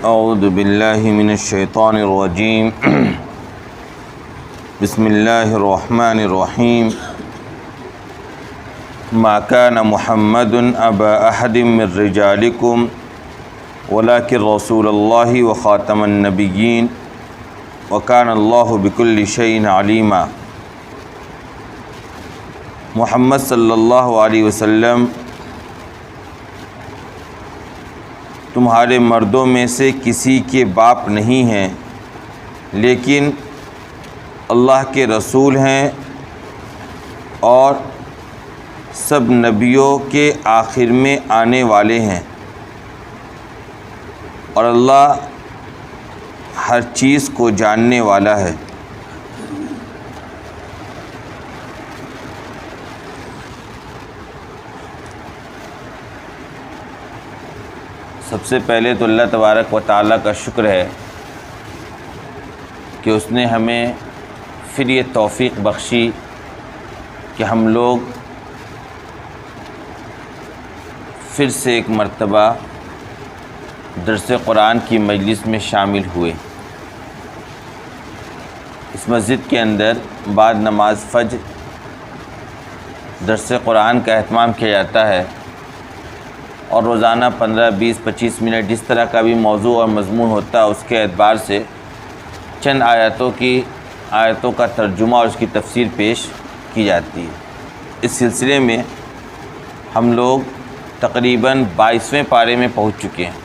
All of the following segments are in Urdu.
اعوذ باللہ من الشیطان الرجیم بسم اللہ الرحمن الرحیم ما کان محمد ابا احد من رجالکم ولکن رسول اللہ وخاتم النبیین وکان اللہ بکل شیء علیما۔ محمد صلی اللہ علیہ وسلم تمہارے مردوں میں سے کسی کے باپ نہیں ہیں، لیکن اللہ کے رسول ہیں اور سب نبیوں کے آخر میں آنے والے ہیں، اور اللہ ہر چیز کو جاننے والا ہے۔ سب سے پہلے تو اللہ تبارک و تعالیٰ کا شکر ہے کہ اس نے ہمیں پھر یہ توفیق بخشی کہ ہم لوگ پھر سے ایک مرتبہ درس قرآن کی مجلس میں شامل ہوئے۔ اس مسجد کے اندر بعد نماز فجر درس قرآن کا اہتمام کیا جاتا ہے، اور روزانہ 15 20 25 منٹ جس طرح کا بھی موضوع اور مضمون ہوتا ہے اس کے اعتبار سے چند آیتوں کا ترجمہ اور اس کی تفسیر پیش کی جاتی ہے۔ اس سلسلے میں ہم لوگ تقریباً 22ویں پارے میں پہنچ چکے ہیں،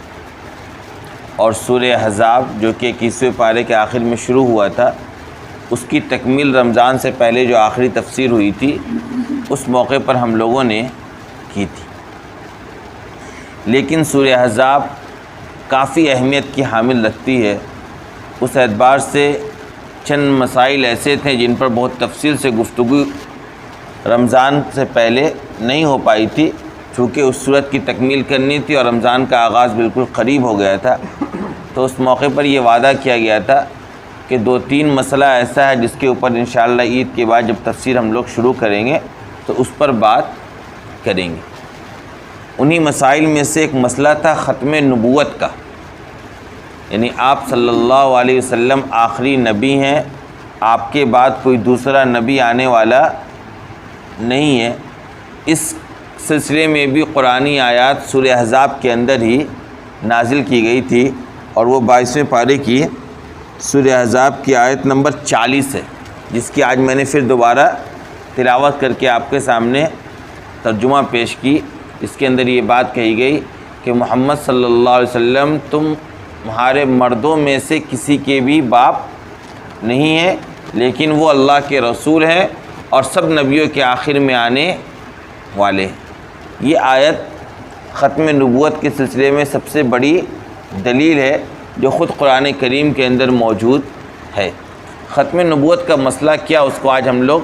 اور سورہ احزاب جو کہ 21ویں پارے کے آخر میں شروع ہوا تھا، اس کی تکمیل رمضان سے پہلے جو آخری تفسیر ہوئی تھی اس موقع پر ہم لوگوں نے کی تھی۔ لیکن سورہ احزاب کافی اہمیت کی حامل رکھتی ہے، اس اعتبار سے چند مسائل ایسے تھے جن پر بہت تفصیل سے گفتگو رمضان سے پہلے نہیں ہو پائی تھی، چونکہ اس صورت کی تکمیل کرنی تھی اور رمضان کا آغاز بالکل قریب ہو گیا تھا۔ تو اس موقع پر یہ وعدہ کیا گیا تھا کہ 2-3 مسئلہ ایسا ہے جس کے اوپر انشاءاللہ عید کے بعد جب تفسیر ہم لوگ شروع کریں گے تو اس پر بات کریں گے۔ انہی مسائل میں سے ایک مسئلہ تھا ختم نبوت کا، یعنی آپ صلی اللہ علیہ وسلم آخری نبی ہیں، آپ کے بعد کوئی دوسرا نبی آنے والا نہیں ہے۔ اس سلسلے میں بھی قرآنی آیات سورہ احزاب کے اندر ہی نازل کی گئی تھی، اور وہ 22ویں پارے کی سورہ احزاب کی آیت نمبر 40 ہے، جس کی آج میں نے پھر دوبارہ تلاوت کر کے آپ کے سامنے ترجمہ پیش کی۔ اس کے اندر یہ بات کہی گئی کہ محمد صلی اللہ علیہ وسلم تمہارے مردوں میں سے کسی کے بھی باپ نہیں ہیں، لیکن وہ اللہ کے رسول ہیں اور سب نبیوں کے آخر میں آنے والے ہیں۔ یہ آیت ختم نبوت کے سلسلے میں سب سے بڑی دلیل ہے جو خود قرآن کریم کے اندر موجود ہے۔ ختم نبوت کا مسئلہ کیا، اس کو آج ہم لوگ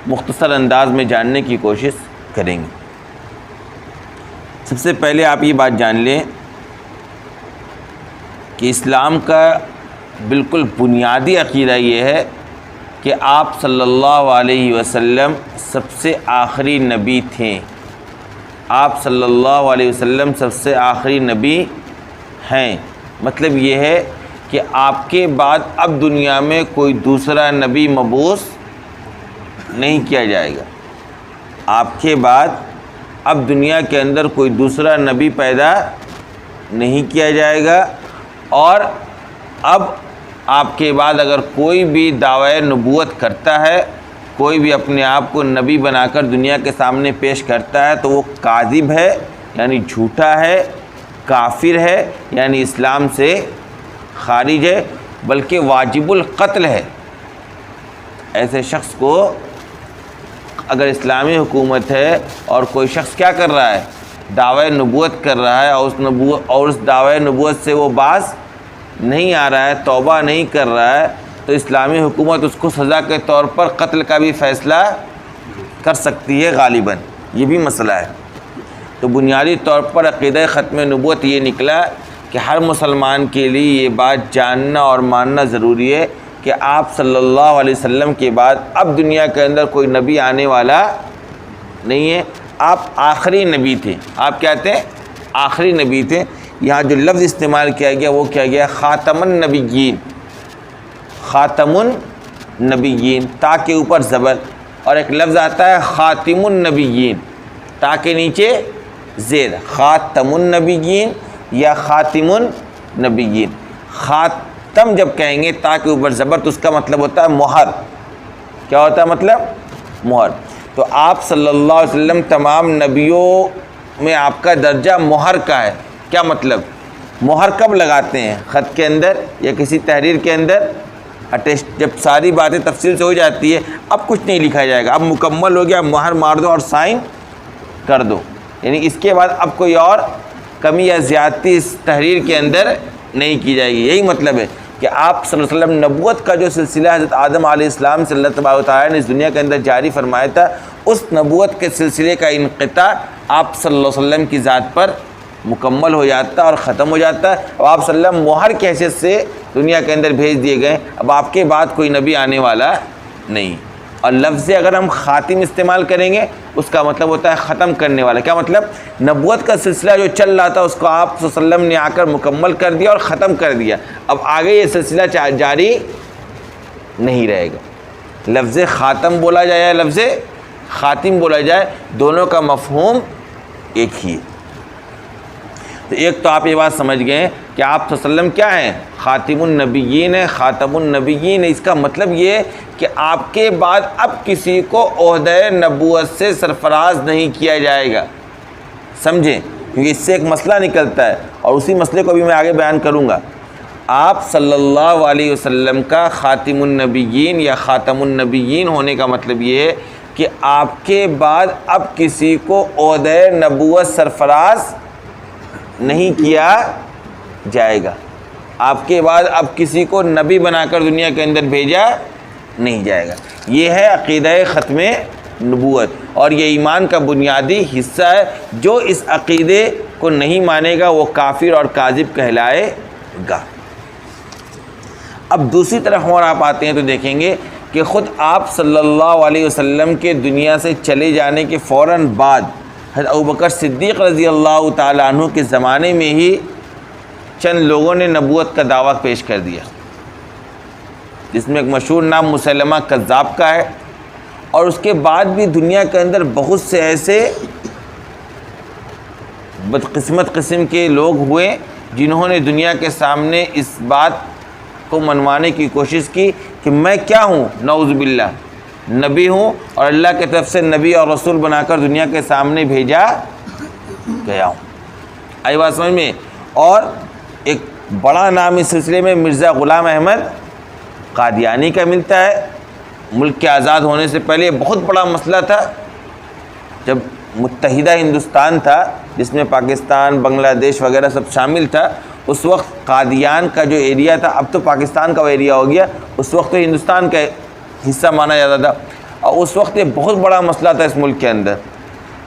مختصر انداز میں جاننے کی کوشش کریں گے۔ سب سے پہلے آپ یہ بات جان لیں کہ اسلام کا بالکل بنیادی عقیدہ یہ ہے کہ آپ صلی اللہ علیہ وسلم سب سے آخری نبی تھے۔ آپ صلی اللہ علیہ وسلم سب سے آخری نبی ہیں، مطلب یہ ہے کہ آپ کے بعد اب دنیا میں کوئی دوسرا نبی مبعوث نہیں کیا جائے گا۔ آپ کے بعد اب دنیا کے اندر کوئی دوسرا نبی پیدا نہیں کیا جائے گا، اور اب آپ کے بعد اگر کوئی بھی دعوی نبوت کرتا ہے، کوئی بھی اپنے آپ کو نبی بنا کر دنیا کے سامنے پیش کرتا ہے تو وہ کاذب ہے، یعنی جھوٹا ہے، کافر ہے، یعنی اسلام سے خارج ہے، بلکہ واجب القتل ہے۔ ایسے شخص کو اگر اسلامی حکومت ہے اور کوئی شخص کیا کر رہا ہے، دعوی نبوت کر رہا ہے، اور اس دعوی نبوت سے وہ باز نہیں آ رہا ہے، توبہ نہیں کر رہا ہے، تو اسلامی حکومت اس کو سزا کے طور پر قتل کا بھی فیصلہ کر سکتی ہے غالباً۔ یہ بھی مسئلہ ہے۔ تو بنیادی طور پر عقیدہ ختم نبوت یہ نکلا کہ ہر مسلمان کے لیے یہ بات جاننا اور ماننا ضروری ہے کہ آپ صلی اللہ علیہ وسلم کے بعد اب دنیا کے اندر کوئی نبی آنے والا نہیں ہے، آپ آخری نبی تھے۔ آپ کہتے ہیں آخری نبی تھے، یہاں جو لفظ استعمال کیا گیا وہ کیا گیا خاتم النبیین، خاتم النبیین، تا کے اوپر زبر، اور ایک لفظ آتا ہے خاتم النبیین، تا کے نیچے زیر، خاتم النبیین یا خاتم النبیین۔ خاتم جب کہیں گے تا کے اوپر زبر تو اس کا مطلب ہوتا ہے مہر۔ کیا ہوتا ہے مطلب؟ مہر۔ تو آپ صلی اللہ علیہ وسلم تمام نبیوں میں آپ کا درجہ مہر کا ہے۔ کیا مطلب؟ مہر کب لگاتے ہیں؟ خط کے اندر یا کسی تحریر کے اندر اٹیسٹ، جب ساری باتیں تفصیل سے ہو جاتی ہے اب کچھ نہیں لکھا جائے گا، اب مکمل ہو گیا، مہر مار دو اور سائن کر دو، یعنی اس کے بعد اب کوئی اور کمی یا زیادتی اس تحریر کے اندر نہیں کی جائے گی۔ یہی مطلب ہے کہ آپ صلی اللہ علیہ وسلم نبوت کا جو سلسلہ حضرت آدم علیہ السلام سے اللہ تبارک و تعالیٰ نے اس دنیا کے اندر جاری فرمایا تھا، اس نبوت کے سلسلے کا انقطاع آپ صلی اللہ علیہ وسلم کی ذات پر مکمل ہو جاتا اور ختم ہو جاتا ہے۔ اب آپ صلی اللہ علیہ وسلم مہر کی حیثیت سے دنیا کے اندر بھیج دیے گئے، اب آپ کے بعد کوئی نبی آنے والا نہیں۔ اور لفظ اگر ہم خاتم استعمال کریں گے اس کا مطلب ہوتا ہے ختم کرنے والا۔ کیا مطلب؟ نبوت کا سلسلہ جو چل رہا تھا اس کو آپ صلی اللہ علیہ وسلم نے آ کر مکمل کر دیا اور ختم کر دیا، اب آگے یہ سلسلہ جاری نہیں رہے گا۔ لفظ خاتم بولا جائے یا لفظ خاتم بولا جائے، دونوں کا مفہوم ایک ہی ہے۔ تو ایک تو آپ یہ بات سمجھ گئے کہ آپ صلی اللہ علیہ وسلم کیا ہیں؟ خاتم النبیین ہے، خاتم النبیین ہے۔ اس کا مطلب یہ ہے کہ آپ کے بعد اب کسی کو عہدہ نبوت سے سرفراز نہیں کیا جائے گا، سمجھیں، کیونکہ اس سے ایک مسئلہ نکلتا ہے اور اسی مسئلے کو بھی میں آگے بیان کروں گا۔ آپ صلی اللہ علیہ وسلم کا خاتم النبیین یا خاتم النبیین ہونے کا مطلب یہ ہے کہ آپ کے بعد اب کسی کو عہدہ نبوت سرفراز نہیں کیا جائے گا، آپ کے بعد اب کسی کو نبی بنا کر دنیا کے اندر بھیجا نہیں جائے گا۔ یہ ہے عقیدہ ختم نبوت اور یہ ایمان کا بنیادی حصہ ہے۔ جو اس عقیدے کو نہیں مانے گا وہ کافر اور کاذب کہلائے گا۔ اب دوسری طرف اور آپ آتے ہیں تو دیکھیں گے کہ خود آپ صلی اللہ علیہ وسلم کے دنیا سے چلے جانے کے فوراً بعد حضرت ابوبکر صدیق رضی اللہ تعالیٰ عنہ کے زمانے میں ہی چند لوگوں نے نبوت کا دعویٰ پیش کر دیا، جس میں ایک مشہور نام مسلمہ کذاب کا ہے، اور اس کے بعد بھی دنیا کے اندر بہت سے ایسے بدقسمت قسم کے لوگ ہوئے جنہوں نے دنیا کے سامنے اس بات کو منوانے کی کوشش کی کہ میں کیا ہوں، نعوذ باللہ نبی ہوں اور اللہ کی طرف سے نبی اور رسول بنا کر دنیا کے سامنے بھیجا گیا ہوں۔ آئی بات سمجھ میں؟ اور ایک بڑا نام اس سلسلے میں مرزا غلام احمد قادیانی کا ملتا ہے۔ ملک کے آزاد ہونے سے پہلے بہت بڑا مسئلہ تھا، جب متحدہ ہندوستان تھا جس میں پاکستان، بنگلہ دیش وغیرہ سب شامل تھا، اس وقت قادیان کا جو ایریا تھا، اب تو پاکستان کا وہ ایریا ہو گیا، اس وقت تو ہندوستان کا حصہ مانا جاتا تھا، اور اس وقت یہ بہت بڑا مسئلہ تھا اس ملک کے اندر۔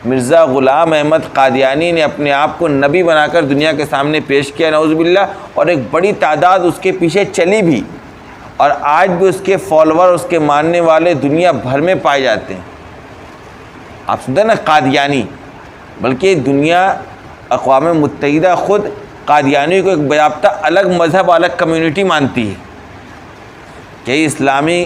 مرزا غلام احمد قادیانی نے اپنے آپ کو نبی بنا کر دنیا کے سامنے پیش کیا، نعوذ باللہ، اور ایک بڑی تعداد اس کے پیچھے چلی بھی، اور آج بھی اس کے فالوور، اس کے ماننے والے دنیا بھر میں پائے جاتے ہیں۔ آپ سنتے ہیں نا قادیانی، بلکہ دنیا اقوام متحدہ خود قادیانی کو ایک باضابطہ الگ مذہب، الگ کمیونٹی مانتی ہے کہ اسلامی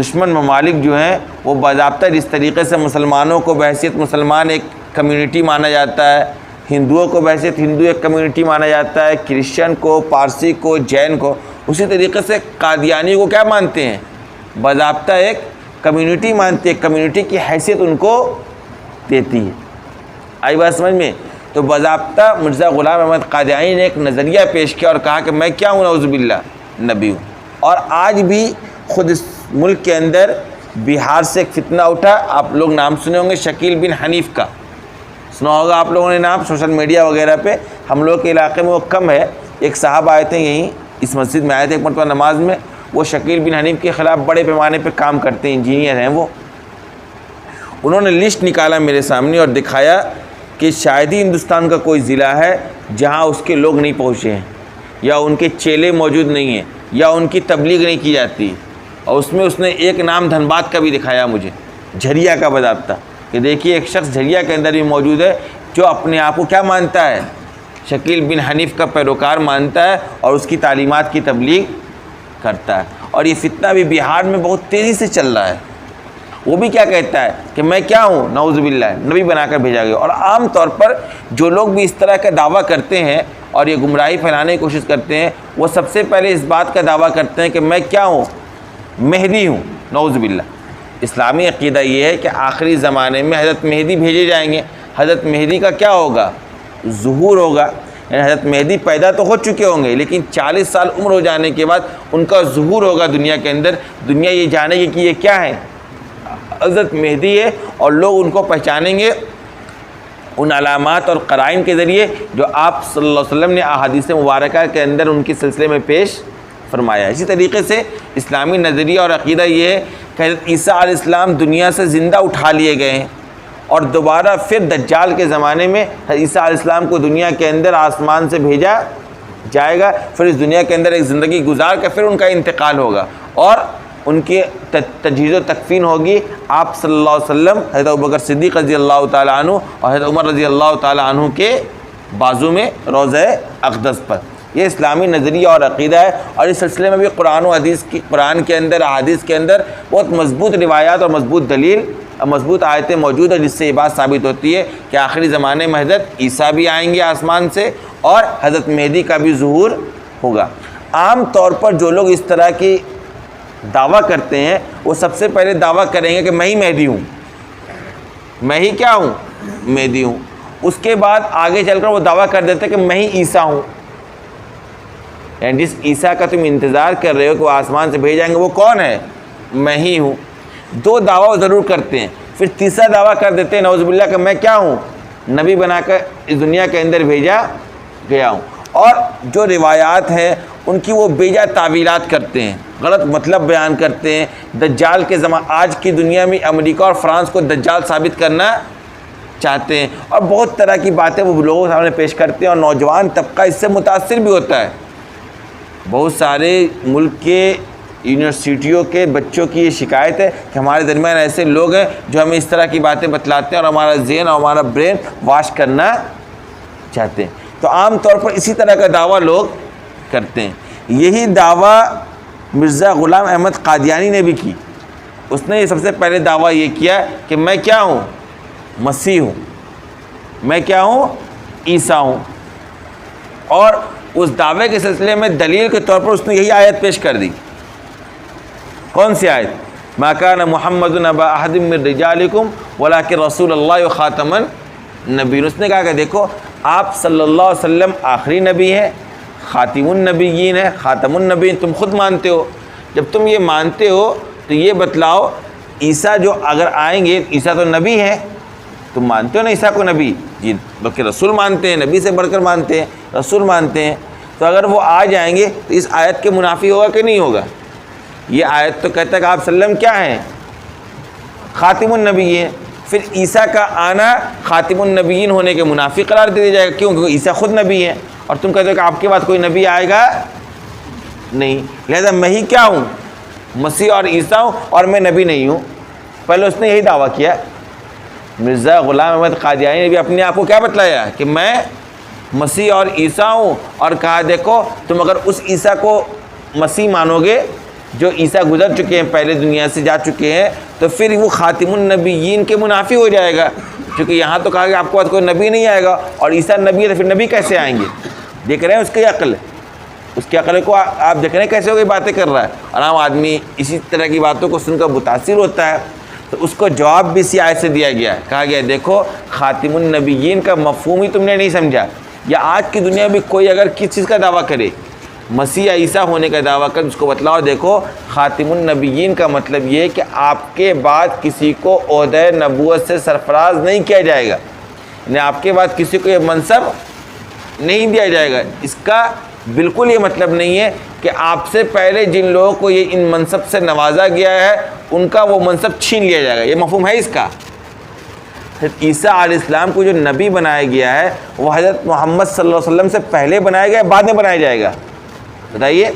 دشمن ممالک جو ہیں وہ باضابطہ جس طریقے سے مسلمانوں کو بحیثیت مسلمان ایک کمیونٹی مانا جاتا ہے، ہندوؤں کو بحیثیت ہندو ایک کمیونٹی مانا جاتا ہے، کرسچن کو، پارسی کو، جین کو، اسی طریقے سے قادیانی کو کیا مانتے ہیں؟ باضابطہ ایک کمیونٹی مانتے ہیں، کمیونٹی کی حیثیت ان کو دیتی ہے۔ آئی بات سمجھ میں؟ تو باضابطہ مرزا غلام احمد قادیانی نے ایک نظریہ پیش کیا اور کہا کہ میں کیا ہوں، نعوذ باللہ نبی ہوں۔ اور آج بھی خود اس ملک کے اندر بہار سے ایک فتنہ اٹھا، آپ لوگ نام سنے ہوں گے شکیل بن حنیف کا، سنا ہوگا آپ لوگوں نے نام سوشل میڈیا وغیرہ پہ، ہم لوگ کے علاقے میں وہ کم ہے۔ ایک صاحب آئے تھے یہیں اس مسجد میں آئے تھے ایک مرتبہ نماز میں، وہ شکیل بن حنیف کے خلاف بڑے پیمانے پہ کام کرتے ہیں، انجینئر ہیں وہ۔ انہوں نے لسٹ نکالا میرے سامنے اور دکھایا کہ شاید ہی ہندوستان کا کوئی ضلع ہے جہاں اس کے لوگ نہیں پہنچے ہیں، یا ان کے چیلے موجود نہیں ہیں، یا ان کی تبلیغ نہیں کی جاتی۔ اور اس نے ایک نام دھنباد کا بھی دکھایا مجھے، جھریا کا باضابطہ، کہ دیکھیے ایک شخص جھریا کے اندر بھی موجود ہے جو اپنے آپ کو کیا مانتا ہے؟ شکیل بن حنیف کا پیروکار مانتا ہے اور اس کی تعلیمات کی تبلیغ کرتا ہے. اور یہ فتنہ بھی بہار میں بہت تیزی سے چل رہا ہے. وہ بھی کیا کہتا ہے کہ میں کیا ہوں، نعوذ باللہ، نبی بنا کر بھیجا گیا. اور عام طور پر جو لوگ بھی اس طرح کا دعویٰ کرتے ہیں اور یہ گمراہی پھیلانے کی کوشش کرتے ہیں، وہ سب سے پہلے اس بات کا دعویٰ کرتے ہیں کہ میں کیا ہوں، مہدی ہوں، نعوذ باللہ. اسلامی عقیدہ یہ ہے کہ آخری زمانے میں حضرت مہدی بھیجے جائیں گے. حضرت مہدی کا کیا ہوگا، ظہور ہوگا. یعنی حضرت مہدی پیدا تو ہو چکے ہوں گے، لیکن 40 سال عمر ہو جانے کے بعد ان کا ظہور ہوگا دنیا کے اندر. دنیا یہ جانے گی کہ یہ کیا ہے، حضرت مہدی ہے. اور لوگ ان کو پہچانیں گے ان علامات اور قرائن کے ذریعے جو آپ صلی اللہ علیہ وسلم نے احادیث مبارکہ کے اندر ان کے سلسلے میں پیش فرمایا. اسی طریقے سے اسلامی نظریہ اور عقیدہ یہ ہے کہ حضرت عیسیٰ علیہ السلام دنیا سے زندہ اٹھا لیے گئے ہیں اور دوبارہ پھر دجال کے زمانے میں عیسیٰ علیہ السلام کو دنیا کے اندر آسمان سے بھیجا جائے گا. پھر اس دنیا کے اندر ایک زندگی گزار کر پھر ان کا انتقال ہوگا اور ان کی تجہیز و تکفین ہوگی آپ صلی اللہ علیہ وسلم، حضرت ابوبکر صدیق رضی اللہ تعالیٰ عنہ اور حضرت عمر رضی اللہ تعالیٰ عنہ کے بازو میں روضہ اقدس پر. یہ اسلامی نظریہ اور عقیدہ ہے. اور اس سلسلے میں بھی قرآن و حدیث کی، قرآن کے اندر، احادیث کے اندر بہت مضبوط روایات اور مضبوط دلیل اور مضبوط آیتیں موجود ہیں جس سے یہ بات ثابت ہوتی ہے کہ آخری زمانے میں حضرت عیسیٰ بھی آئیں گے آسمان سے اور حضرت مہدی کا بھی ظہور ہوگا. عام طور پر جو لوگ اس طرح کی دعویٰ کرتے ہیں وہ سب سے پہلے دعویٰ کریں گے کہ میں ہی مہدی ہوں، میں ہی کیا ہوں، مہدی ہوں. اس کے بعد آگے چل کر وہ دعویٰ کر دیتے ہیں کہ میں ہی عیسیٰ ہوں. یعنی جس عیسیٰ کا تم انتظار کر رہے ہو کہ وہ آسمان سے بھیج جائیں گے، وہ کون ہے، میں ہی ہوں. 2 دعویٰ ضرور کرتے ہیں. پھر تیسرا دعویٰ کر دیتے ہیں نعوذ باللہ کہ میں کیا ہوں، نبی بنا کر اس دنیا کے اندر بھیجا گیا ہوں. اور جو روایات ہیں ان کی وہ بیجا تعویلات کرتے ہیں، غلط مطلب بیان کرتے ہیں. دجال کے آج کی دنیا میں امریکہ اور فرانس کو دجال ثابت کرنا چاہتے ہیں اور بہت طرح کی باتیں وہ لوگوں کے سامنے پیش کرتے ہیں. اور نوجوان طبقہ اس سے متاثر بھی ہوتا ہے. بہت سارے ملک کے یونیورسٹیوں کے بچوں کی یہ شکایت ہے کہ ہمارے درمیان ایسے لوگ ہیں جو ہمیں اس طرح کی باتیں بتلاتے ہیں اور ہمارا ذہن اور ہمارا برین واش کرنا چاہتے ہیں. تو عام طور پر اسی طرح کا دعویٰ لوگ کرتے ہیں. یہی دعویٰ مرزا غلام احمد قادیانی نے بھی کی. اس نے یہ سب سے پہلے دعویٰ یہ کیا کہ میں کیا ہوں، مسیح ہوں، میں کیا ہوں، عیسیٰ ہوں. اور اس دعوے کے سلسلے میں دلیل کے طور پر اس نے یہی آیت پیش کر دی. کون سی آیت، ما کان محمد ابا احد من رجالکم ولکن رسول اللہ خاتم النبیین. اس نے کہا کہ دیکھو آپ صلی اللہ علیہ وسلم آخری نبی ہیں، خاتم النبیین ہے، خاتم النبیین تم خود مانتے ہو. جب تم یہ مانتے ہو تو یہ بتلاؤ عیسیٰ جو اگر آئیں گے، عیسیٰ تو نبی ہے، تم مانتے ہو نا عیسیٰ کو نبی؟ جی، بلکہ رسول مانتے ہیں، نبی سے بڑھ کر مانتے ہیں، رسول مانتے ہیں. تو اگر وہ آ جائیں گے تو اس آیت کے منافی ہوگا کہ نہیں ہوگا؟ یہ آیت تو کہتا ہے کہ آپ صلی اللہ علیہ وسلم کیا ہیں، خاتم النبی ہیں. پھر عیسیٰ کا آنا خاتم النبیین ہونے کے منافی قرار دے دیا جائے گا. کیوں؟ کیونکہ عیسیٰ خود نبی ہے اور تم کہتے ہو کہ آپ کے بعد کوئی نبی آئے گا نہیں. لہذا میں ہی کیا ہوں، مسیح اور عیسیٰ ہوں اور میں نبی نہیں ہوں. پہلے اس نے یہی دعویٰ کیا. مرزا غلام احمد قادیانی نے بھی اپنے آپ کو کیا بتلایا کہ میں مسیح اور عیسیٰ ہوں، اور کہا دیکھو تم اگر اس عیسیٰ کو مسیح مانو گے جو عیسیٰ گزر چکے ہیں، پہلے دنیا سے جا چکے ہیں، تو پھر وہ خاتم النبیین کے منافی ہو جائے گا. کیونکہ یہاں تو کہا کہ آپ کے بعد کوئی نبی نہیں آئے گا اور عیسیٰ نبی ہے تو پھر نبی کیسے آئیں گے؟ دیکھ رہے ہیں اس کی عقل، اس کی عقل کو آپ دیکھ رہے ہیں کیسے ہوگی باتیں کر رہا ہے. اور عام آدمی اسی طرح کی باتوں کو سن کر متاثر ہوتا ہے. تو اس کو جواب بھی اسی آیت سے دیا گیا ہے. کہا گیا دیکھو خاتم النبیین کا مفہوم ہی تم نے نہیں سمجھا. یا آج کی دنیا میں کوئی اگر کس چیز کا دعویٰ کرے، مسیح یا عیسیٰ ہونے کا دعویٰ کر، اس کو بتلاؤ دیکھو خاتم النبیین کا مطلب یہ ہے کہ آپ کے بعد کسی کو عہدہ نبوت سے سرفراز نہیں کیا جائے گا، یعنی آپ کے بعد کسی کو یہ منصب نہیں دیا جائے گا. اس کا بالکل یہ مطلب نہیں ہے کہ آپ سے پہلے جن لوگوں کو یہ ان منصب سے نوازا گیا ہے ان کا وہ منصب چھین لیا جائے گا. یہ مفہوم ہے اس کا. حضرت عیسیٰ علیہ السلام کو جو نبی بنایا گیا ہے وہ حضرت محمد صلی اللہ علیہ وسلم سے پہلے بنایا گیا ہے، بعد میں بنایا جائے گا؟ بتائیے.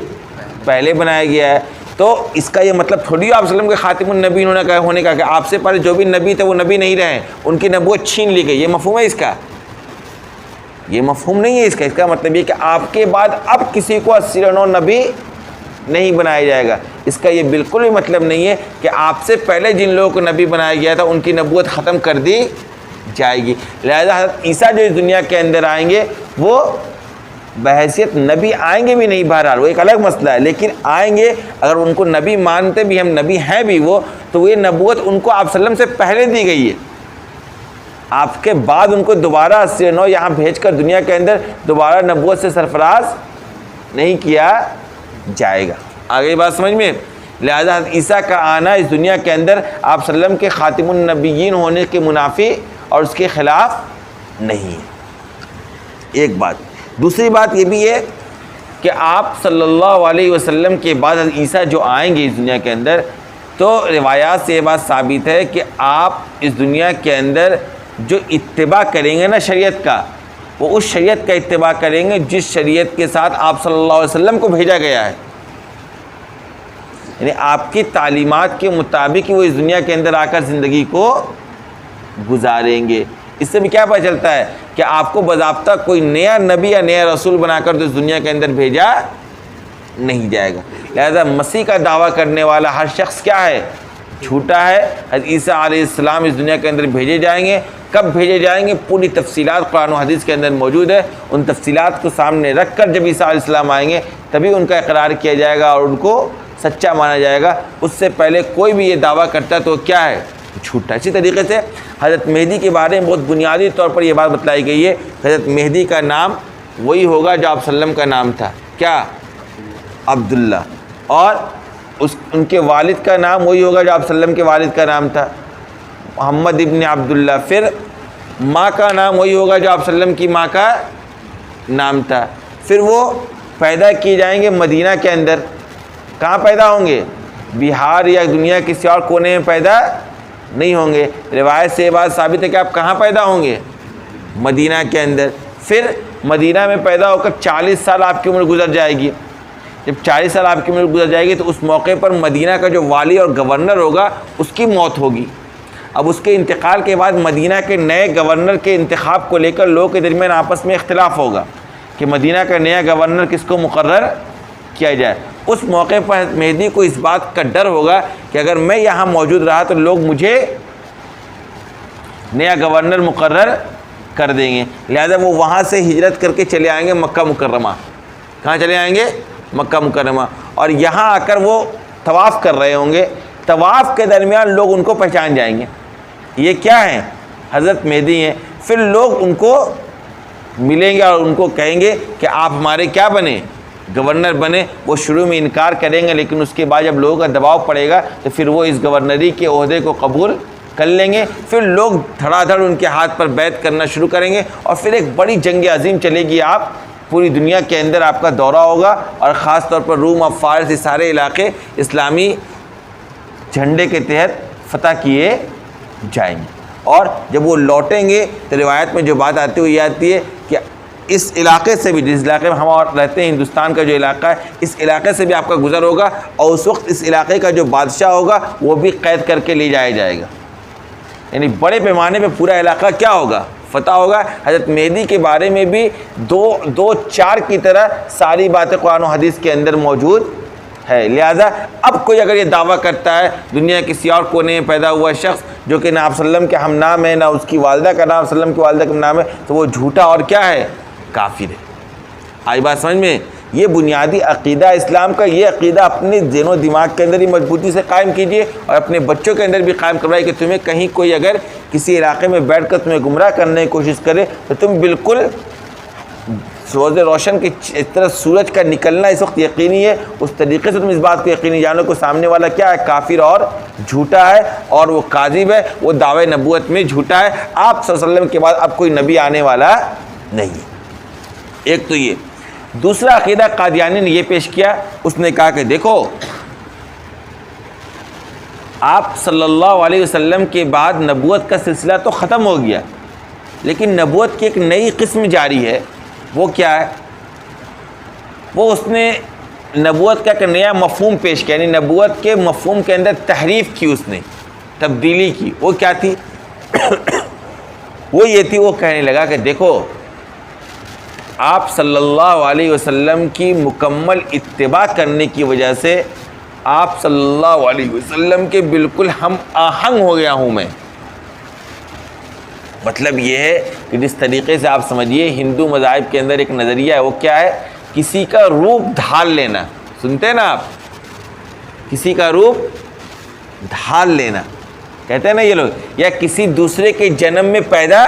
پہلے بنایا گیا ہے. تو اس کا یہ مطلب تھوڑی آپ وسلم کے خاتم النبی ہونے کا کہ آپ سے پہلے جو بھی نبی تھے وہ نبی نہیں رہے، ان کی نبوت چھین لی گئی. یہ مفہوم ہے اس کا. یہ مفہوم نہیں ہے اس کا مطلب یہ کہ آپ کے بعد اب کسی کو 80 نبی نہیں بنایا جائے گا. اس کا یہ بالکل بھی مطلب نہیں ہے کہ آپ سے پہلے جن لوگوں کو نبی بنایا گیا تھا ان کی نبوت ختم کر دی جائے گی. لہذا حضرت عیسیٰ جو اس دنیا کے اندر آئیں گے وہ بحیثیت نبی آئیں گے بھی نہیں، بہرحال وہ ایک الگ مسئلہ ہے، لیکن آئیں گے. اگر ان کو نبی مانتے بھی ہم نبی ہیں بھی وہ، تو یہ نبوت ان کو آپ صلی اللہ علیہ وسلم سے پہلے دی گئی ہے. آپ کے بعد ان کو دوبارہ 80 یہاں بھیج کر دنیا کے اندر دوبارہ نبوت سے سرفراز نہیں کیا جائے گا. آگے بات سمجھ میں. لہذا حضرت عیسیٰ کا آنا اس دنیا کے اندر آپ صلی اللہ علیہ وسلم کے خاتم النبیین ہونے کے منافی اور اس کے خلاف نہیں ہے. ایک بات. دوسری بات یہ بھی ہے کہ آپ صلی اللہ علیہ وسلم کے بعد حضرت عیسیٰ جو آئیں گے اس دنیا کے اندر، تو روایات سے یہ بات ثابت ہے کہ آپ اس دنیا کے اندر جو اتباع کریں گے نا شریعت کا، وہ اس شریعت کا اتباع کریں گے جس شریعت کے ساتھ آپ صلی اللہ علیہ وسلم کو بھیجا گیا ہے. یعنی آپ کی تعلیمات کے مطابق وہ اس دنیا کے اندر آ کر زندگی کو گزاریں گے. اس سے بھی کیا پتہ چلتا ہے کہ آپ کو باضابطہ کوئی نیا نبی یا نیا رسول بنا کر تو اس دنیا کے اندر بھیجا نہیں جائے گا. لہذا مسیح کا دعویٰ کرنے والا ہر شخص کیا ہے؟ جھوٹا ہے. حضرت عیسیٰ علیہ السلام اس دنیا کے اندر بھیجے جائیں گے. کب بھیجے جائیں گے؟ پوری تفصیلات قرآن و حدیث کے اندر موجود ہے. ان تفصیلات کو سامنے رکھ کر جب عیسیٰ علیہ السلام آئیں گے تبھی ان کا اقرار کیا جائے گا اور ان کو سچا مانا جائے گا. اس سے پہلے کوئی بھی یہ دعویٰ کرتا ہے تو کیا ہے؟ جھوٹا. اسی طریقے سے حضرت مہدی کے بارے میں بہت بنیادی طور پر یہ بات بتلائی گئی ہے. حضرت مہدی کا نام وہی ہوگا جو آپ صلی اللہ علیہ وسلم کا نام تھا. کیا؟ عبداللہ. اور ان کے والد کا نام وہی ہوگا جو آپ صلی اللہ علیہ وسلم کے والد کا نام تھا، محمد ابن عبداللہ. پھر ماں کا نام وہی ہوگا جو آپ صلی اللہ علیہ وسلم کی ماں کا نام تھا. پھر وہ پیدا کیے جائیں گے مدینہ کے اندر. کہاں پیدا ہوں گے؟ بہار یا دنیا کسی اور کونے میں پیدا نہیں ہوں گے. روایت سے یہ بات ثابت ہے کہ آپ کہاں پیدا ہوں گے؟ مدینہ کے اندر. پھر مدینہ میں پیدا ہو کر 40 سال آپ کی عمر گزر جائے گی. جب 40 سال آپ کی عمر گزر جائے گی تو اس موقع پر مدینہ کا جو والی اور گورنر ہوگا اس کی موت ہوگی. اب اس کے انتقال کے بعد مدینہ کے نئے گورنر کے انتخاب کو لے کر لوگوں کے درمیان آپس میں اختلاف ہوگا کہ مدینہ کا نیا گورنر کس کو مقرر کیا جائے. اس موقع پر مہدی کو اس بات کا ڈر ہوگا کہ اگر میں یہاں موجود رہا تو لوگ مجھے نیا گورنر مقرر کر دیں گے. لہذا وہ وہاں سے ہجرت کر کے چلے آئیں گے مکہ مکرمہ. کہاں چلے آئیں گے؟ مکہ مکرمہ. اور یہاں آ کر وہ طواف کر رہے ہوں گے. طواف کے درمیان لوگ ان کو پہچان جائیں گے، یہ کیا ہیں؟ حضرت مہدی ہیں. پھر لوگ ان کو ملیں گے اور ان کو کہیں گے کہ آپ ہمارے کیا بنے؟ گورنر بنے. وہ شروع میں انکار کریں گے لیکن اس کے بعد جب لوگوں کا دباؤ پڑے گا تو پھر وہ اس گورنری کے عہدے کو قبول کر لیں گے. پھر لوگ دھڑا دھڑ ان کے ہاتھ پر بیعت کرنا شروع کریں گے اور پھر ایک بڑی جنگ عظیم چلے گی. آپ پوری دنیا کے اندر آپ کا دورہ ہوگا اور خاص طور پر روم اور فارس یہ سارے علاقے اسلامی جھنڈے کے تحت فتح کیے جائیں گے. اور جب وہ لوٹیں گے تو روایت میں جو بات آتی ہے وہ یہ آتی ہے کہ اس علاقے سے بھی، جس علاقے میں ہم اور رہتے ہیں ہندوستان کا جو علاقہ ہے، اس علاقے سے بھی آپ کا گزر ہوگا اور اس وقت اس علاقے کا جو بادشاہ ہوگا وہ بھی قید کر کے لے جایا جائے گا. یعنی بڑے پیمانے پہ پورا علاقہ کیا ہوگا؟ فتح ہوگا. حضرت مہدی کے بارے میں بھی دو چار کی طرح ساری باتیں قرآن و حدیث کے اندر موجود ہے. لہذا اب کوئی اگر یہ دعویٰ کرتا ہے دنیا کسی اور کونے میں پیدا ہوا شخص جو کہ نہ آپ صلی اللہ علیہ وسلم کے ہم نام ہے نہ اس کی والدہ کا نام صلی اللہ علیہ وسلم کی والدہ کا نام ہے، تو وہ جھوٹا اور کیا ہے؟ کافر ہے. آئی بات سمجھ میں؟ یہ بنیادی عقیدہ اسلام کا. یہ عقیدہ اپنے ذہن و دماغ کے اندر ہی مضبوطی سے قائم کیجئے اور اپنے بچوں کے اندر بھی قائم کروائے کہ تمہیں کہیں کوئی اگر کسی علاقے میں بیٹھ کر تمہیں گمراہ کرنے کی کوشش کرے تو تم بالکل روز روشن کی اس طرح سورج کا نکلنا اس وقت یقینی ہے، اس طریقے سے تم اس بات کو یقینی جانو کہ سامنے والا کیا ہے؟ کافر اور جھوٹا ہے اور وہ کاذب ہے، وہ دعوے نبوت میں جھوٹا ہے. آپ صلی اللہ علیہ وسلم کے بعد اب کوئی نبی آنے والا نہیں ہے. ایک تو یہ. دوسرا عقیدہ قادیانی نے یہ پیش کیا، اس نے کہا کہ دیکھو آپ صلی اللہ علیہ وسلم کے بعد نبوت کا سلسلہ تو ختم ہو گیا لیکن نبوت کی ایک نئی قسم جاری ہے. وہ کیا ہے؟ وہ اس نے نبوت کا ایک نیا مفہوم پیش کیا، یعنی نبوت کے مفہوم کے اندر تحریف کی، اس نے تبدیلی کی. وہ کیا تھی؟ وہ یہ تھی، وہ کہنے لگا کہ دیکھو آپ صلی اللہ علیہ وسلم کی مکمل اتباع کرنے کی وجہ سے آپ صلی اللہ علیہ وسلم کے بالکل ہم آہنگ ہو گیا ہوں میں. مطلب یہ ہے کہ جس طریقے سے آپ سمجھیے ہندو مذاہب کے اندر ایک نظریہ ہے، وہ کیا ہے؟ کسی کا روپ ڈھال لینا. سنتے ہیں نا آپ؟ کسی کا روپ ڈھال لینا کہتے ہیں نا یہ لوگ، یا کسی دوسرے کے جنم میں پیدا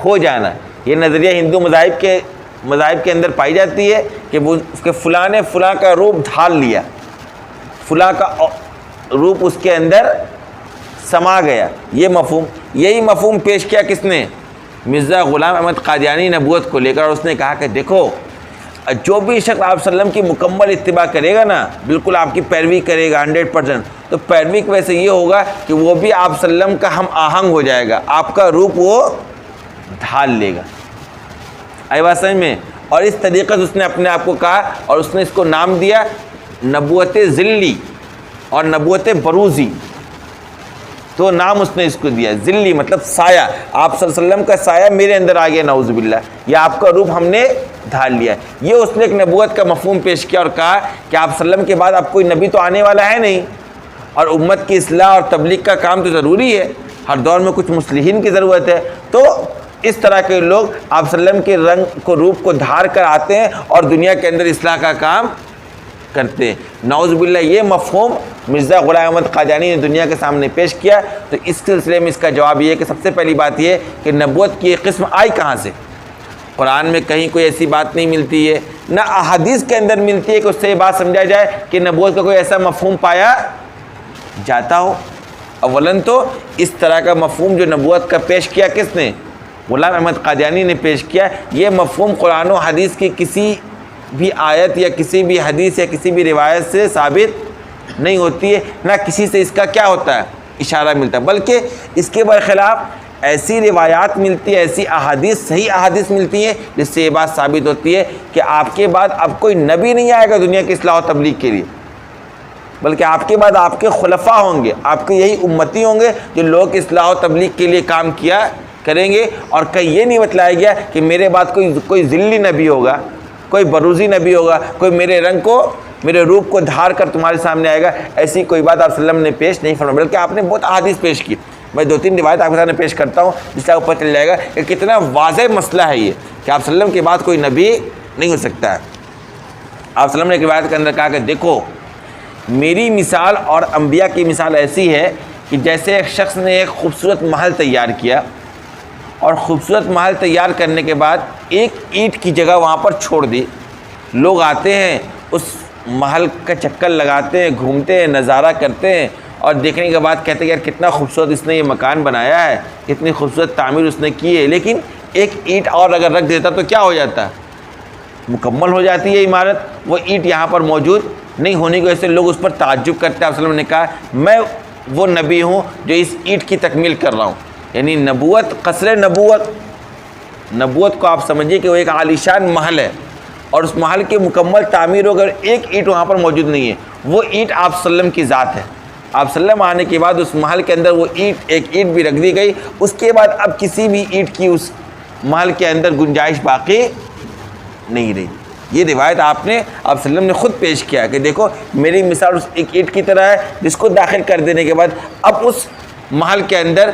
ہو جانا. یہ نظریہ ہندو مذاہب کے اندر پائی جاتی ہے کہ وہ اس کے فلاں نے فلاں کا روپ ڈھال لیا، فلاں کا روپ اس کے اندر سما گیا. یہ مفہوم، یہی مفہوم پیش کیا کس نے؟ مرزا غلام احمد قادیانی نبوت کو لے کر. اور اس نے کہا کہ دیکھو جو بھی شخص آپ صلی اللہ علیہ وسلم کی مکمل اتباع کرے گا نا، بالکل آپ کی پیروی کرے گا 100%، تو پیروی کی وجہ سے یہ ہوگا کہ وہ بھی آپ صلی اللہ علیہ وسلم کا ہم آہنگ ہو جائے گا، آپ کا روپ وہ ڈھال لے گا. آئی بات سمجھ میں؟ اور اس طریقے سے اس نے اپنے آپ کو کہا، اور اس نے اس کو نام دیا نبوت ذلی اور نبوت بروزی. تو نام اس نے اس کو دیا ذلی، مطلب سایہ. آپ صلی اللہ علیہ وسلم کا سایہ میرے اندر آ گیا نعوذ باللہ، یا آپ کا روپ ہم نے ڈھال لیا. یہ اس نے ایک نبوت کا مفہوم پیش کیا اور کہا کہ آپ صلی اللہ علیہ وسلم کے بعد اب کوئی نبی تو آنے والا ہے نہیں، اور امت کی اصلاح اور تبلیغ کا کام تو ضروری ہے، ہر دور میں کچھ مصلحین کی ضرورت ہے. تو اس طرح کے لوگ آپ صلی اللہ علیہ وسلم کے رنگ کو، روپ کو دھار کر آتے ہیں اور دنیا کے اندر اصلاح کا کام کرتے ہیں. نعوذ باللہ یہ مفہوم مرزا غلام احمد قادیانی نے دنیا کے سامنے پیش کیا. تو اس سلسلے میں اس کا جواب یہ ہے کہ سب سے پہلی بات یہ ہے کہ نبوت کی ایک قسم آئی کہاں سے؟ قرآن میں کہیں کوئی ایسی بات نہیں ملتی ہے، نہ احادیث کے اندر ملتی ہے کہ اس سے یہ بات سمجھا جائے کہ نبوت کا کوئی ایسا مفہوم پایا جاتا ہو. اولاً تو اس طرح کا مفہوم جو نبوت کا پیش کیا کس نے؟ غلام احمد قادیانی نے پیش کیا. یہ مفہوم قرآن و حدیث کی کسی بھی آیت یا کسی بھی حدیث یا کسی بھی روایت سے ثابت نہیں ہوتی ہے، نہ کسی سے اس کا کیا ہوتا ہے؟ اشارہ ملتا ہے. بلکہ اس کے برخلاف ایسی روایات ملتی ہے، ایسی احادیث، صحیح احادیث ملتی ہیں جس سے یہ بات ثابت ہوتی ہے کہ آپ کے بعد اب کوئی نبی نہیں آئے گا دنیا کی اصلاح و تبلیغ کے لیے، بلکہ آپ کے بعد آپ کے خلفاء ہوں گے، آپ کے یہی امتی ہوں گے جو لوگ اصلاح و تبلیغ کے لیے کام کیا کریں گے. اور کہیں یہ نہیں بتلایا گیا کہ میرے بعد کوئی ذلی نبی ہوگا، کوئی بروزی نبی ہوگا، کوئی میرے رنگ کو، میرے روپ کو دھار کر تمہارے سامنے آئے گا. ایسی کوئی بات آپ صلی اللہ علیہ وسلم نے پیش نہیں فرمائی، بلکہ آپ نے بہت احادیث پیش کی. میں 2-3 روایت آپ کے سامنے پیش کرتا ہوں جس سے آپ کو پتہ چل جائے گا کہ کتنا واضح مسئلہ ہے یہ کہ آپ صلی اللہ علیہ وسلم کے بعد کوئی نبی نہیں ہو سکتا ہے. آپ صلی اللہ علیہ وسلم نے ایک روایت کے اندر کہا کہ دیکھو میری مثال اور انبیاء کی مثال ایسی ہے کہ جیسے ایک شخص نے ایک خوبصورت محل تیار کیا، اور خوبصورت محل تیار کرنے کے بعد ایک اینٹ کی جگہ وہاں پر چھوڑ دی. لوگ آتے ہیں اس محل کا چکر لگاتے ہیں، گھومتے ہیں، نظارہ کرتے ہیں، اور دیکھنے کے بعد کہتے ہیں یار کتنا خوبصورت اس نے یہ مکان بنایا ہے، کتنی خوبصورت تعمیر اس نے کی ہے. لیکن ایک اینٹ اور اگر رکھ دیتا تو کیا ہو جاتا؟ مکمل ہو جاتی ہے عمارت. وہ اینٹ یہاں پر موجود نہیں ہونے کی وجہ سے لوگ اس پر تعجب کرتے ہیں. آپ صلی اللہ علیہ وسلم نے کہا میں وہ نبی ہوں جو اس اینٹ کی تکمیل کر رہا ہوں. یعنی نبوت، قصر نبوت کو آپ سمجھیے کہ وہ ایک عالیشان محل ہے، اور اس محل کی مکمل تعمیر ہو، اگر ایک اینٹ وہاں پر موجود نہیں ہے، وہ اینٹ آپ صلی اللہ علیہ وسلم کی ذات ہے. آپ صلی اللہ علیہ وسلم آنے کے بعد اس محل کے اندر وہ ایک اینٹ بھی رکھ دی گئی. اس کے بعد اب کسی بھی اینٹ کی اس محل کے اندر گنجائش باقی نہیں رہی. یہ روایت آپ صلی اللہ علیہ وسلم نے خود پیش کیا کہ دیکھو میری مثال اس ایک اینٹ کی طرح ہے جس کو داخل کر دینے کے بعد اب اس محل کے اندر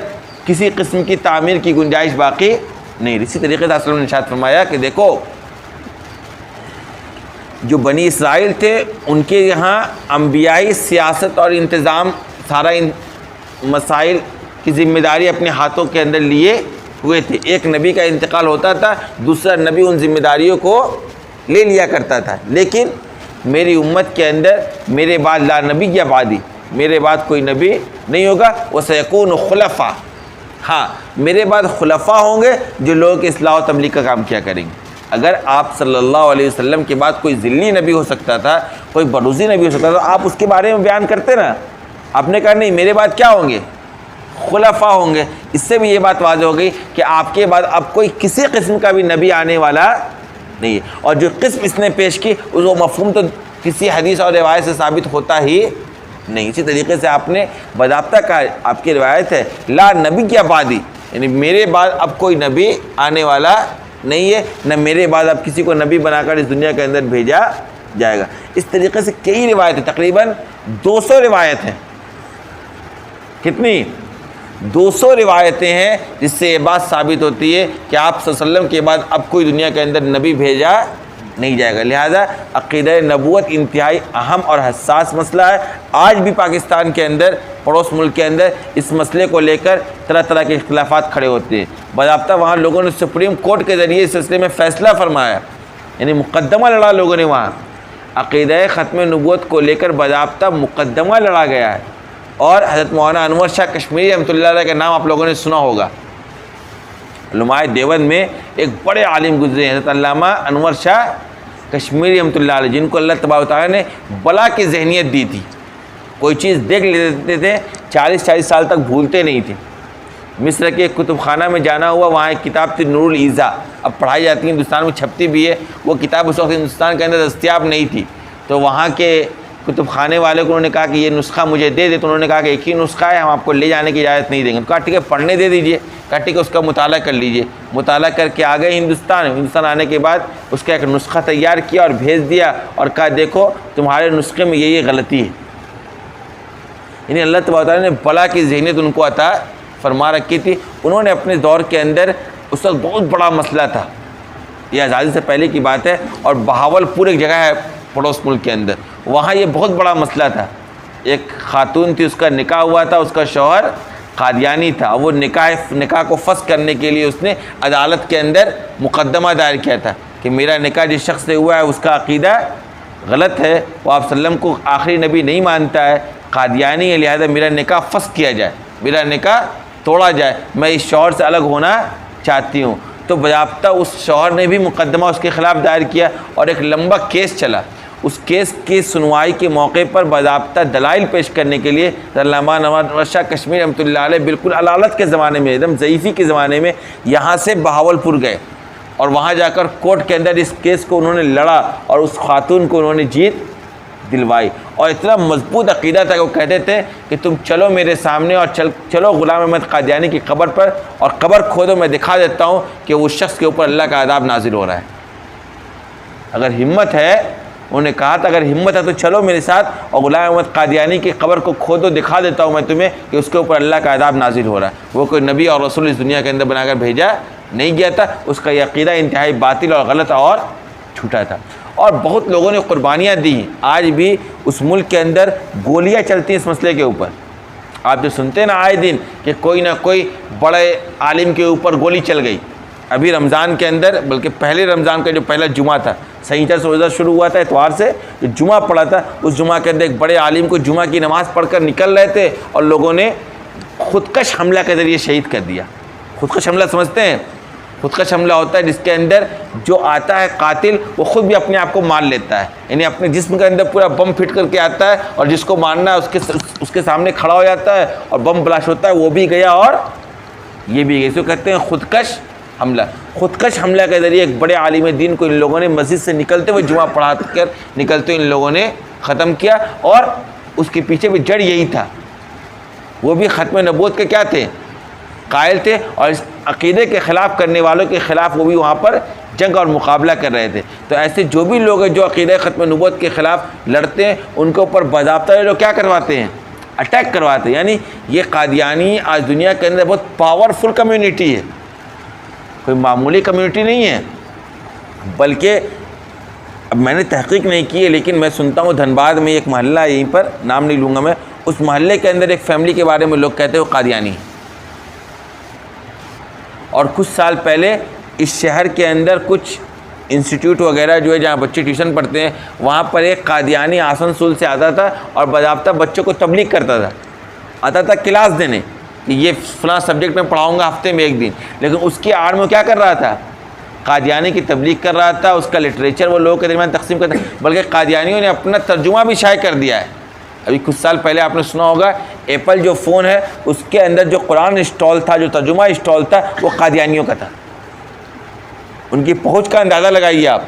کسی قسم کی تعمیر کی گنجائش باقی نہیں. اسی طریقے سے آپ صلی اللہ علیہ وسلم نے ارشاد فرمایا کہ دیکھو جو بنی اسرائیل تھے ان کے یہاں انبیائی سیاست اور انتظام، سارا مسائل کی ذمہ داری اپنے ہاتھوں کے اندر لیے ہوئے تھے. ایک نبی کا انتقال ہوتا تھا، دوسرا نبی ان ذمہ داریوں کو لے لیا کرتا تھا. لیکن میری امت کے اندر میرے بعد لا نبی یا بعدی، میرے بعد کوئی نبی نہیں ہوگا. وسیکون خلفاء، ہاں میرے بعد خلفاء ہوں گے جو لوگوں کی اصلاح و تبلیغ کا کام کیا کریں گے. اگر آپ صلی اللہ علیہ وسلم کے بعد کوئی ذلی نبی ہو سکتا تھا، کوئی بروزی نبی ہو سکتا تھا، آپ اس کے بارے میں بیان کرتے نا. آپ نے کہا نہیں میرے بعد کیا ہوں گے؟ خلفاء ہوں گے. اس سے بھی یہ بات واضح ہو گئی کہ آپ کے بعد اب کوئی کسی قسم کا بھی نبی آنے والا نہیں ہے. اور جو قسم اس نے پیش کی اس وہ مفہوم تو کسی حدیث اور روایت سے ثابت ہوتا ہی نہیں. اسی طریقے سے آپ نے باضابطہ کہا، آپ کی روایت ہے لا نبی یا بعدی، یعنی میرے بعد اب کوئی نبی آنے والا نہیں ہے، نہ میرے بعد اب کسی کو نبی بنا کر اس دنیا کے اندر بھیجا جائے گا۔ اس طریقے سے کئی روایتیں، تقریباً 200 روایت ہیں۔ کتنی؟ 200 روایتیں ہیں جس سے یہ بات ثابت ہوتی ہے کہ آپ صلی اللہ علیہ وسلم کے بعد اب کوئی دنیا کے اندر نبی بھیجا نہیں جائے گا۔ لہذا عقیدہ نبوت انتہائی اہم اور حساس مسئلہ ہے۔ آج بھی پاکستان کے اندر، پڑوس ملک کے اندر، اس مسئلے کو لے کر طرح طرح کے اختلافات کھڑے ہوتے ہیں۔ باضابطہ وہاں لوگوں نے سپریم کورٹ کے ذریعے اس سلسلے میں فیصلہ فرمایا، یعنی مقدمہ لڑا لوگوں نے وہاں۔ عقیدہ ختم نبوت کو لے کر باضابطہ مقدمہ لڑا گیا ہے، اور حضرت مولانا انور شاہ کشمیری رحمۃ اللہ علیہ کا نام آپ لوگوں نے سنا ہوگا۔ علماء دیوبند میں ایک بڑے عالم گزرے ہیں حضرت علامہ انور شاہ کشمیری رحمۃ اللہ علیہ، جن کو اللہ تبارک و تعالیٰ نے بلا کی ذہنیت دی تھی۔ کوئی چیز دیکھ لیتے تھے، 40 سال تک بھولتے نہیں تھے۔ مصر کے کتب خانہ میں جانا ہوا، وہاں ایک کتاب تھی نور الایضاء، اب پڑھائی جاتی ہے، ہندوستان میں چھپتی بھی ہے۔ وہ کتاب اس وقت ہندوستان کے اندر دستیاب نہیں تھی، تو وہاں کے کتب خانے والے کو انہوں نے کہا کہ یہ نسخہ مجھے دے دے، تو انہوں نے کہا کہ ایک ہی نسخہ ہے، ہم آپ کو لے جانے کی اجازت نہیں دیں گے۔ کہا ٹھیک ہے، پڑھنے دے دیجئے۔ کہا ٹھیک ہے، اس کا مطالعہ کر لیجئے۔ مطالعہ کر کے آ گئے ہندوستان آنے کے بعد اس کا ایک نسخہ تیار کیا اور بھیج دیا، اور کہا دیکھو تمہارے نسخے میں یہ غلطی ہے۔ یعنی اللہ تبارک و تعالیٰ نے بلا کی ذہنیت ان کو عطا فرما رکھی تھی۔ انہوں نے اپنے دور کے اندر، اس وقت بہت بڑا مسئلہ تھا، یہ آزادی سے پہلے کی بات ہے، اور بہاولپور ایک جگہ ہے پڑوس ملک کے اندر، وہاں یہ بہت بڑا مسئلہ تھا۔ ایک خاتون تھی، اس کا نکاح ہوا تھا، اس کا شوہر قادیانی تھا، وہ نکاح کو فسخ کرنے کے لیے اس نے عدالت کے اندر مقدمہ دائر کیا تھا کہ میرا نکاح جس شخص سے ہوا ہے اس کا عقیدہ غلط ہے، وہ آپ صلی اللہ علیہ وسلم کو آخری نبی نہیں مانتا ہے، قادیانی ہے، لہذا میرا نکاح فسخ کیا جائے، میرا نکاح توڑا جائے، میں اس شوہر سے الگ ہونا چاہتی ہوں۔ تو باضابطہ اس شوہر نے بھی مقدمہ اس کے خلاف دائر کیا، اور ایک لمبا کیس چلا۔ اس کیس کی سنوائی کے موقع پر باضابطہ دلائل پیش کرنے کے لیے علامہ انور شاہ کشمیری رحمۃ اللہ علیہ بالکل علالت کے زمانے میں، ایک دم ضعیفی کے زمانے میں، یہاں سے بہاولپور گئے، اور وہاں جا کر کورٹ کے اندر اس کیس کو انہوں نے لڑا، اور اس خاتون کو انہوں نے جیت دلوائی۔ اور اتنا مضبوط عقیدہ تھا کہ وہ کہتے تھے کہ تم چلو میرے سامنے، اور چلو غلام احمد قادیانی کی قبر پر، اور قبر کھودو، میں دکھا دیتا ہوں کہ اس شخص کے اوپر اللہ کا عذاب نازل ہو رہا ہے۔ اگر ہمت ہے، انہوں نے کہا تھا اگر ہمت ہے تو چلو میرے ساتھ، اور غلام احمد قادیانی کی قبر کو کھودو، دکھا دیتا ہوں میں تمہیں کہ اس کے اوپر اللہ کا عذاب نازل ہو رہا ہے۔ وہ کوئی نبی اور رسول اس دنیا کے اندر بنا کر بھیجا نہیں گیا تھا، اس کا یہ عقیدہ انتہائی باطل اور غلط اور جھوٹا تھا۔ اور بہت لوگوں نے قربانیاں دی ہیں، آج بھی اس ملک کے اندر گولیاں چلتی ہیں اس مسئلے کے اوپر۔ آپ جو سنتے ہیں نا آئے دن کہ کوئی نہ کوئی بڑے عالم کے اوپر گولی چل گئی۔ ابھی رمضان کے اندر، بلکہ پہلے رمضان کا جو پہلا جمعہ تھا، سنیچر سے روزہ شروع ہوا تھا، اتوار سے جو جمعہ پڑا تھا، اس جمعہ کے اندر ایک بڑے عالم کو جمعہ کی نماز پڑھ کر نکل رہے تھے، اور لوگوں نے خودکش حملہ کے ذریعے شہید کر دیا۔ خودکش حملہ سمجھتے ہیں؟ خودکش حملہ ہوتا ہے جس کے اندر جو آتا ہے قاتل، وہ خود بھی اپنے آپ کو مار لیتا ہے، یعنی اپنے جسم کے اندر پورا بم فٹ کر کے آتا ہے، اور جس کو مارنا ہے اس کے سامنے کھڑا ہو جاتا ہے، اور بم بلاسٹ ہوتا ہے، وہ بھی گیا اور یہ بھی گیا۔ اس کو کہتے ہیں خودکش حملہ۔ خودکش حملہ کے ذریعے ایک بڑے عالم دین کو ان لوگوں نے مسجد سے نکلتے ہوئے جمعہ پڑھا کر نکلتے ہوئے ان لوگوں نے ختم کیا، اور اس کے پیچھے بھی جڑ یہی تھا۔ وہ بھی ختم نبوت کے کیا تھے؟ قائل تھے، اور اس عقیدے کے خلاف کرنے والوں کے خلاف وہ بھی وہاں پر جنگ اور مقابلہ کر رہے تھے۔ تو ایسے جو بھی لوگ ہیں جو عقیدہ ختم نبوت کے خلاف لڑتے ہیں، ان کے اوپر باضابطہ لوگ کیا کرواتے ہیں؟ اٹیک کرواتے ہیں۔ یعنی یہ قادیانی آج دنیا کے اندر بہت پاورفل کمیونٹی ہے، کوئی معمولی کمیونٹی نہیں ہے، بلکہ اب میں نے تحقیق نہیں کی ہے، لیکن میں سنتا ہوں دھنباد میں ایک محلہ ہے، یہیں پر نام نہیں لوں گا میں، اس محلے کے اندر ایک فیملی کے بارے میں لوگ کہتے ہیں وہ قادیانی ہے، اور کچھ سال پہلے اس شہر کے اندر کچھ انسٹیٹیوٹ وغیرہ جو ہے جہاں بچے ٹیوشن پڑھتے ہیں، وہاں پر ایک قادیانی آسنسول سے آتا تھا، اور باضابطہ بچوں کو تبلیغ کرتا تھا، آتا تھا کلاس دینے کہ یہ فلاں سبجیکٹ میں پڑھاؤں گا ہفتے میں ایک دن، لیکن اس کی آڑ میں کیا کر رہا تھا؟ قادیانی کی تبلیغ کر رہا تھا، اس کا لٹریچر وہ لوگوں کے درمیان تقسیم کرتا، بلکہ قادیانیوں نے اپنا ترجمہ بھی شائع کر دیا ہے۔ ابھی کچھ سال پہلے آپ نے سنا ہوگا ایپل جو فون ہے اس کے اندر جو قرآن انسٹال تھا، جو ترجمہ انسٹال تھا، وہ قادیانیوں کا تھا۔ ان کی پہنچ کا اندازہ لگائیے آپ،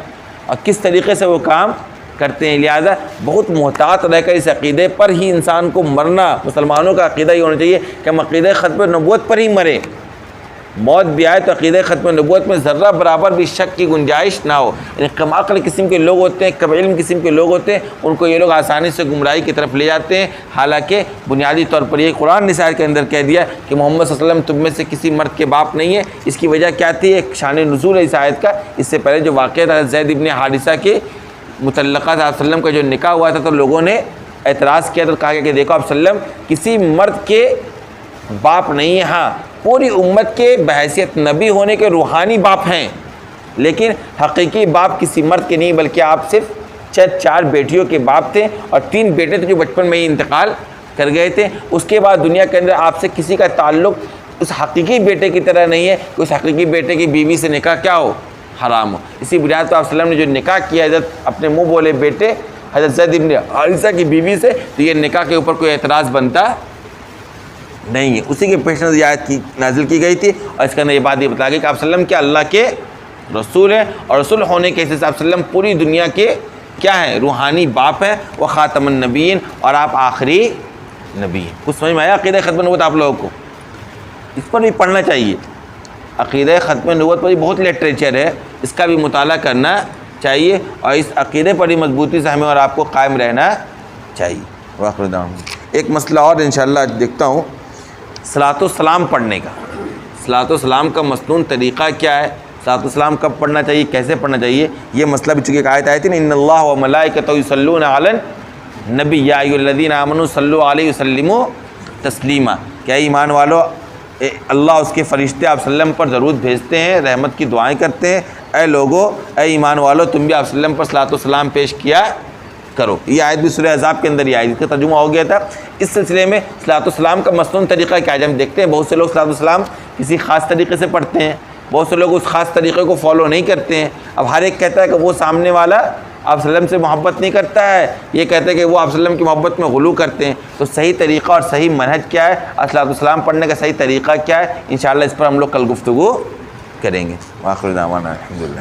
اور کس طریقے سے وہ کام کرتے ہیں۔ لہذا بہت محتاط رہ کر اس عقیدے پر ہی انسان کو مرنا، مسلمانوں کا عقیدہ یہ ہونا چاہیے کہ ہم عقیدہ ختم نبوت پر ہی مریں، موت بھی آئے تو عقیدہ ختم نبوت میں ذرہ برابر بھی شک کی گنجائش نہ ہو. یعنی کم عقل قسم کے لوگ ہوتے ہیں, کم علم قسم کے لوگ ہوتے ہیں, ان کو یہ لوگ آسانی سے گمراہی کی طرف لے جاتے ہیں. حالانکہ بنیادی طور پر یہ قرآن نے آیت کے اندر کہہ دیا کہ محمد صلی اللہ علیہ وسلم تم میں سے کسی مرد کے باپ نہیں ہے. اس کی وجہ کیا تھی؟ ایک شان نزول ہے اس آیت کا. اس سے پہلے جو واقعہ تھا زید ابن حارثہ کے متعلقہ صلی اللہ علیہ وسلم کا جو نکاح ہوا تھا, تو لوگوں نے اعتراض کیا تو کہا کہ دیکھو آپ صلی اللہ علیہ وسلم کسی مرد کے باپ نہیں ہے. ہاں پوری امت کے بحیثیت نبی ہونے کے روحانی باپ ہیں, لیکن حقیقی باپ کسی مرد کے نہیں, بلکہ آپ صرف 4 بیٹیوں کے باپ تھے, اور 3 بیٹے تھے جو بچپن میں ہی انتقال کر گئے تھے. اس کے بعد دنیا کے اندر آپ سے کسی کا تعلق اس حقیقی بیٹے کی طرح نہیں ہے کہ اس حقیقی بیٹے کی بیوی سے نکاح کیا ہو؟ حرام ہو. اسی بنیاد پر آپ صلی اللہ علیہ وسلم نے جو نکاح کیا حضرت اپنے منہ بولے بیٹے حضرت زید ابن حارثہ کی بیوی سے, تو یہ نکاح کے اوپر کوئی اعتراض بنتا نہیں ہے. اسی کے پیش نظر یہ آیت کی نازل کی گئی تھی, اور اس کے اندر یہ بات یہ بتایا گئی کہ آپ صلی اللہ علیہ وسلم کیا اللہ کے رسول ہیں, اور رسول ہونے کے حیثیت سے آپ صلی اللہ علیہ وسلم پوری دنیا کے کیا ہیں؟ روحانی باپ ہیں. وہ خاتم النبیین, اور آپ آخری نبی ہیں. کچھ سمجھ میں آیا عقیدہ ختم نبوت آپ لوگوں کو؟ اس پر بھی پڑھنا چاہیے. عقیدہ ختم نبوت پر بھی بہت لٹریچر ہے, اس کا بھی مطالعہ کرنا چاہیے, اور اس عقیدے پر ہی مضبوطی سے ہمیں اور آپ کو قائم رہنا چاہیے. واخر دعوانا. ایک مسئلہ اور انشاءاللہ دیکھتا ہوں, صلاۃ والسلام پڑھنے کا. صلاۃ والسلام کا مسنون طریقہ کیا ہے؟ صلاۃ والسلام کب پڑھنا چاہیے, کیسے پڑھنا چاہیے؟ یہ مسئلہ بھی چونکہ ایک آیت آئی تھی نا, ان اللہ و ملائکتہ یصلون علی النبی یا ایھا الذین آمنوا صلوا علیہ وسلموا تسلیما. کیا ایمان والو, اللہ اس کے فرشتے آپ صلی اللہ علیہ وسلم پر ضرور بھیجتے ہیں, رحمت کی دعائیں کرتے ہیں. اے لوگو, اے ایمان والو, تم بھی آپ صلی اللہ علیہ وسلم پر صلاۃ والسلام پیش کیا کرو. یہ آیت بھی سورہ احزاب کے اندر ہی آئی, اس کا ترجمہ ہو گیا تھا. اس سلسلے میں صلاۃ والسلام کا مسنون طریقہ کیا ہے؟ ہم دیکھتے ہیں بہت سے لوگ صلاۃ والسلام کسی خاص طریقے سے پڑھتے ہیں, بہت سے لوگ اس خاص طریقے کو فالو نہیں کرتے ہیں. اب ہر ایک کہتا ہے کہ وہ سامنے والا آپ صلی اللہ علیہ وسلم سے محبت نہیں کرتا ہے, یہ کہتے ہیں کہ وہ آپ صلی اللہ علیہ وسلم کی محبت میں غلو کرتے ہیں. تو صحیح طریقہ اور صحیح منہج کیا ہے, صلاۃ والسلام پڑھنے کا صحیح طریقہ کیا ہے؟ انشاءاللہ اس پر ہم لوگ کل گفتگو کریں گے. آخر دعوانا الحمدللہ.